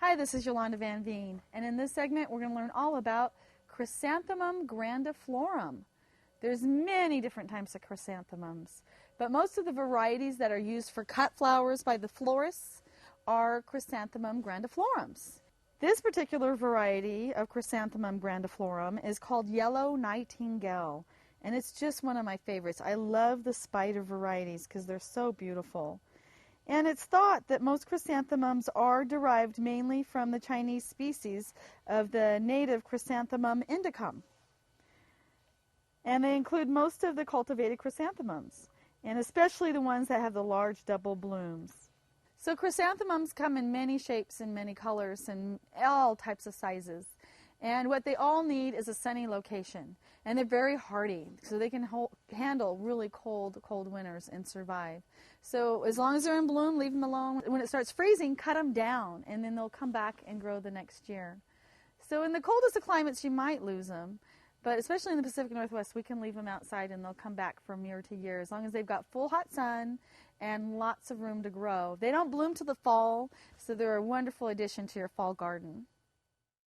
Hi, this is Yolanda Van Veen, and in this segment we're going to learn all about Chrysanthemum grandiflorum. There's many different types of chrysanthemums, but most of the varieties that are used for cut flowers by the florists are Chrysanthemum grandiflorums. This particular variety of Chrysanthemum grandiflorum is called Yellow Nightingale, and it's just one of my favorites. I love the spider varieties because they're so beautiful. And it's thought that most chrysanthemums are derived mainly from the Chinese species of the native Chrysanthemum indicum. And they include most of the cultivated chrysanthemums, and especially the ones that have the large double blooms. So chrysanthemums come in many shapes and many colors and all types of sizes. And what they all need is a sunny location. And they're very hardy, so they can handle really cold winters and survive. So as long as they're in bloom, leave them alone. When it starts freezing, cut them down, and then they'll come back and grow the next year. So in the coldest of climates, you might lose them. But especially in the Pacific Northwest, we can leave them outside and they'll come back from year to year as long as they've got full hot sun and lots of room to grow. They don't bloom till the fall, so they're a wonderful addition to your fall garden.